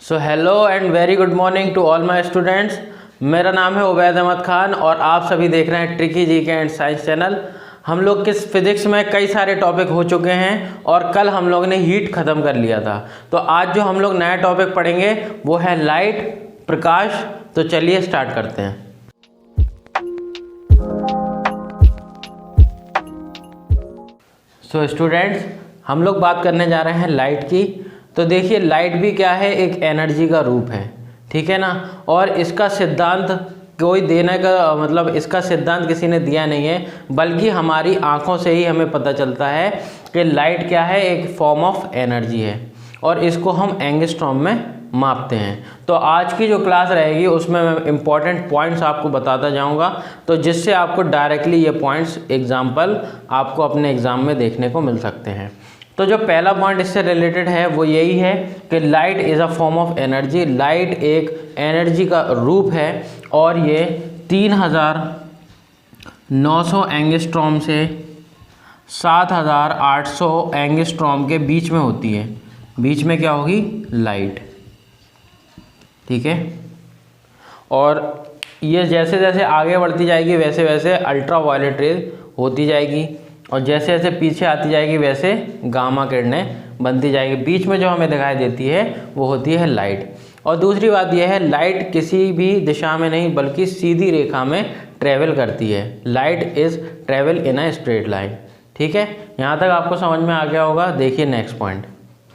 So hello and very good morning to all my students. मेरा नाम है उबैद अहमद खान और आप सभी देख रहे हैं tricky GK and science channel. हम लोग किस फिजिक्स में कई सारे टॉपिक हो चुके हैं और कल हम लोग ने हीट ख़त्म कर लिया था। तो आज जो हम लोग नया टॉपिक पढ़ेंगे वो है लाइट, प्रकाश। तो चलिए स्टार्ट करते हैं। सो स्टूडेंट्स, हम लोग बात करने जा रहे हैं लाइट की। तो देखिए, लाइट भी क्या है, एक एनर्जी का रूप है, ठीक है ना। और इसका सिद्धांत कोई देने का मतलब इसका सिद्धांत किसी ने दिया नहीं है, बल्कि हमारी आंखों से ही हमें पता चलता है कि लाइट क्या है, एक फॉर्म ऑफ एनर्जी है और इसको हम एंगस्ट्रॉम में मापते हैं। तो आज की जो क्लास रहेगी उसमें मैं इंपॉर्टेंट पॉइंट्स आपको बताता जाऊंगा, तो जिससे आपको डायरेक्टली ये पॉइंट्स एग्जाम्पल आपको अपने एग्ज़ाम में देखने को मिल सकते हैं। तो जो पहला पॉइंट इससे रिलेटेड है वो यही है कि light is a form of energy. Light एक एनर्जी का रूप है और ये 3900 एंगस्ट्रॉम से 7800 एंगस्ट्रॉम के बीच में होती है। बीच में क्या होगी? लाइट, ठीक है। और ये जैसे जैसे आगे बढ़ती जाएगी वैसे वैसे अल्ट्रा वायलेट रेज होती जाएगी और जैसे जैसे पीछे आती जाएगी वैसे गामा किरणें बनती जाएगी। बीच में जो हमें दिखाई देती है वो होती है लाइट। और दूसरी बात यह है, लाइट किसी भी दिशा में नहीं बल्कि सीधी रेखा में ट्रेवल करती है। Light is travel in a straight line, ठीक है। यहाँ तक आपको समझ में आ गया होगा। देखिए नेक्स्ट पॉइंट।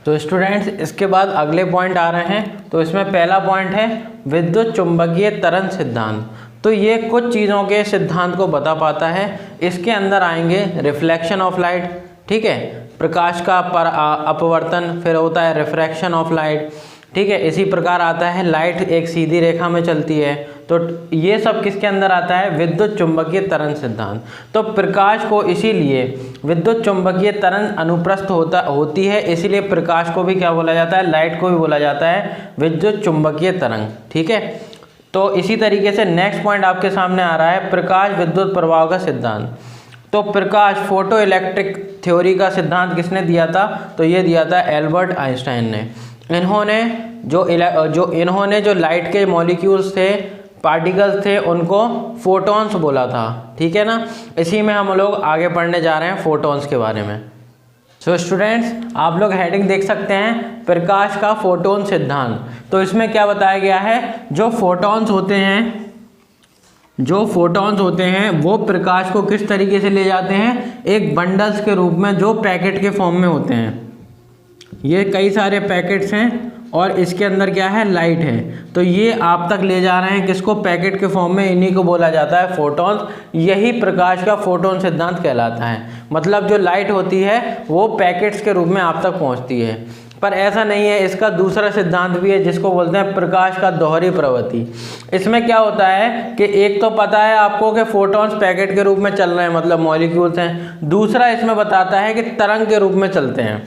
तो स्टूडेंट्स, इसके बाद अगले पॉइंट आ रहे हैं। तो इसमें पहला पॉइंट है विद्युत चुंबकीय तरंग सिद्धांत। तो ये कुछ चीज़ों के सिद्धांत को बता पाता है। इसके अंदर आएंगे रिफ्लेक्शन ऑफ लाइट, ठीक है, प्रकाश का अपवर्तन, फिर होता है रिफ्रैक्शन ऑफ लाइट, ठीक है। इसी प्रकार आता है लाइट एक सीधी रेखा में चलती है। तो ये सब किसके अंदर आता है? विद्युत चुंबकीय तरंग सिद्धांत। तो प्रकाश को इसीलिए विद्युत चुंबकीय तरंग अनुप्रस्थ होती है, इसीलिए प्रकाश को भी क्या बोला जाता है? लाइट को भी बोला जाता है विद्युत चुंबकीय तरंग, ठीक है। तो इसी तरीके से नेक्स्ट पॉइंट आपके सामने आ रहा है प्रकाश विद्युत प्रवाह का सिद्धांत। तो प्रकाश फोटो इलेक्ट्रिक थ्योरी का सिद्धांत किसने दिया था? तो ये दिया था एल्बर्ट आइंस्टाइन ने। इन्होंने जो लाइट के मॉलिक्यूल्स थे, पार्टिकल्स थे, उनको फोटॉन्स बोला था, ठीक है ना। इसी में हम लोग आगे पढ़ने जा रहे हैं फोटॉन्स के बारे में। सो स्टूडेंट्स, आप लोग हेडिंग देख सकते हैं, प्रकाश का फोटोन सिद्धांत। तो इसमें क्या बताया गया है? जो फोटॉन्स होते हैं वो प्रकाश को किस तरीके से ले जाते हैं? एक बंडल्स के रूप में, जो पैकेट के फॉर्म में होते हैं। ये कई सारे पैकेट्स हैं और इसके अंदर क्या है? लाइट है। तो ये आप तक ले जा रहे हैं किसको? पैकेट के फॉर्म में। इन्हीं को बोला जाता है फोटॉन्स। यही प्रकाश का फोटोन सिद्धांत कहलाता है। मतलब जो लाइट होती है वो पैकेट्स के रूप में आप तक पहुंचती है। पर ऐसा नहीं है, इसका दूसरा सिद्धांत भी है जिसको बोलते हैं प्रकाश का दोहरी प्रवृत्ति। इसमें क्या होता है कि एक तो पता है आपको कि फोटॉन्स पैकेट के रूप में चल रहे हैं, मतलब मॉलिक्यूल्स हैं। दूसरा इसमें बताता है कि तरंग के रूप में चलते हैं,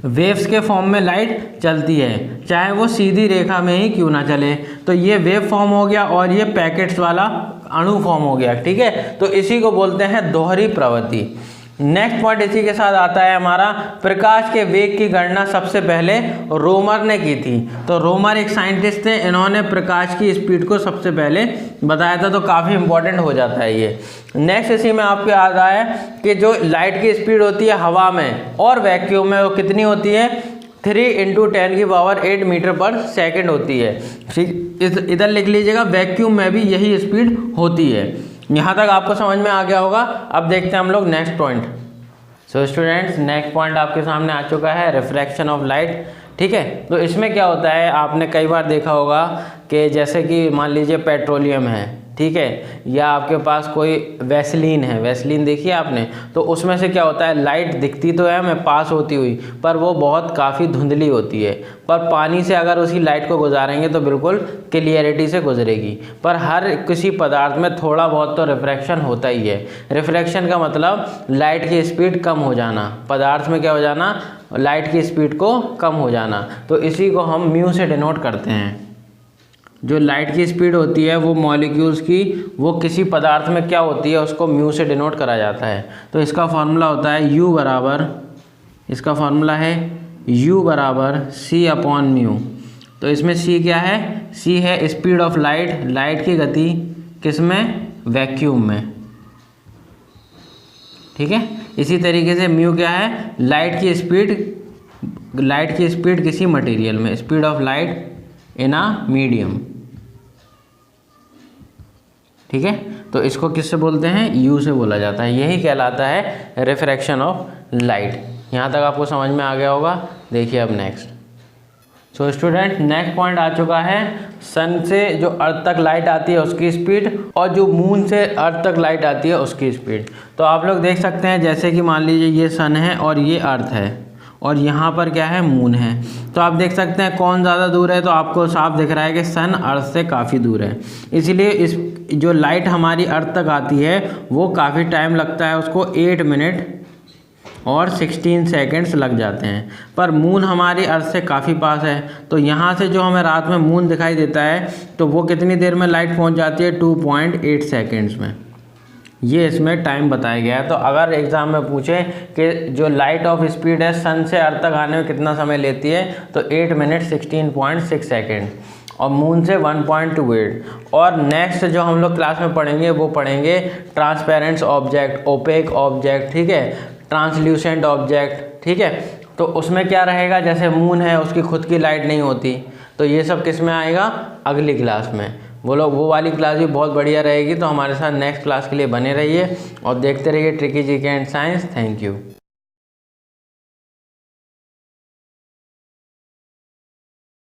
वेव्स के फॉर्म में लाइट चलती है, चाहे वो सीधी रेखा में ही क्यों ना चले। तो ये वेव फॉर्म हो गया और ये पैकेट्स वाला अणु फॉर्म हो गया, ठीक है। तो इसी को बोलते हैं दोहरी प्रवृत्ति। नेक्स्ट पॉइंट इसी के साथ आता है हमारा, प्रकाश के वेग की गणना सबसे पहले रोमर ने की थी। तो रोमर एक साइंटिस्ट थे, इन्होंने प्रकाश की स्पीड को सबसे पहले बताया था। तो काफ़ी इंपॉर्टेंट हो जाता है ये। नेक्स्ट इसी में आपको याद आया कि जो लाइट की स्पीड होती है हवा में और वैक्यूम में, वो कितनी होती है? 3 × 10⁸ मीटर पर सेकेंड होती है, ठीक। इधर लिख लीजिएगा, वैक्यूम में भी यही स्पीड होती है। यहाँ तक आपको समझ में आ गया होगा। अब देखते हैं हम लोग next point. So students, next point आपके सामने आ चुका है रिफ्रैक्शन ऑफ लाइट, ठीक है। तो इसमें क्या होता है, आपने कई बार देखा होगा कि जैसे कि मान लीजिए पेट्रोलियम है, ठीक है, या आपके पास कोई वैसलीन है, वैसलीन देखिए आपने, तो उसमें से क्या होता है, लाइट दिखती तो है हमें पास होती हुई, पर वो बहुत काफ़ी धुंधली होती है। पर पानी से अगर उसी लाइट को गुजारेंगे तो बिल्कुल क्लियरिटी से गुजरेगी। पर हर किसी पदार्थ में थोड़ा बहुत तो रिफ्रैक्शन होता ही है। रिफ्रैक्शन का मतलब लाइट की स्पीड कम हो जाना, पदार्थ में क्या हो जाना? लाइट की स्पीड को कम हो जाना। तो इसी को हम म्यू से डिनोट करते हैं। जो लाइट की स्पीड होती है वो मॉलिक्यूल्स की, वो किसी पदार्थ में क्या होती है, उसको म्यू से डिनोट करा जाता है। तो इसका फार्मूला होता है U बराबर, इसका फार्मूला है U बराबर C/μ। तो इसमें सी क्या है, सी है स्पीड ऑफ लाइट, लाइट की गति किस में, वैक्यूम में, ठीक है। इसी तरीके से म्यू क्या है, लाइट की स्पीड किसी मटेरियल में, speed of light in a medium, ठीक है। तो इसको किससे बोलते हैं, यू से बोला जाता है। यही कहलाता है रिफ्रैक्शन ऑफ लाइट। यहाँ तक आपको समझ में आ गया होगा। देखिए अब next. So student, next point आ चुका है, सन से जो अर्थ तक लाइट आती है उसकी स्पीड, और जो मून से अर्थ तक लाइट आती है उसकी स्पीड। तो आप लोग देख सकते हैं, जैसे कि मान लीजिए ये सन है और ये अर्थ है, और यहाँ पर क्या है, मून है। तो आप देख सकते हैं कौन ज़्यादा दूर है, तो आपको साफ दिख रहा है कि सन अर्थ से काफ़ी दूर है। इसलिए इस जो लाइट हमारी अर्थ तक आती है वो काफ़ी टाइम लगता है, उसको 8 मिनट और 16 सेकंड्स लग जाते हैं। पर मून हमारी अर्थ से काफ़ी पास है, तो यहाँ से जो हमें रात में मून दिखाई देता है तो वो कितनी देर में लाइट पहुँच जाती है, 2.8 सेकंड्स में। ये इसमें टाइम बताया गया है। तो अगर एग्ज़ाम में पूछे कि जो लाइट ऑफ स्पीड है सन से अर्थ तक आने में कितना समय लेती है, तो 8 मिनट 16.6 सेकेंड, और मून से 1.28। और नेक्स्ट जो हम लोग क्लास में पढ़ेंगे वो पढ़ेंगे ट्रांसपेरेंट ऑब्जेक्ट, ओपेक ऑब्जेक्ट, ठीक है, ट्रांसल्यूसेंट ऑब्जेक्ट, ठीक है। तो उसमें क्या रहेगा, जैसे मून है उसकी खुद की लाइट नहीं होती, तो ये सब किस में आएगा, अगली क्लास में। वो वाली क्लास भी बहुत बढ़िया रहेगी। तो हमारे साथ नेक्स्ट क्लास के लिए बने रहिए और देखते रहिए tricky GK and science. Thank you.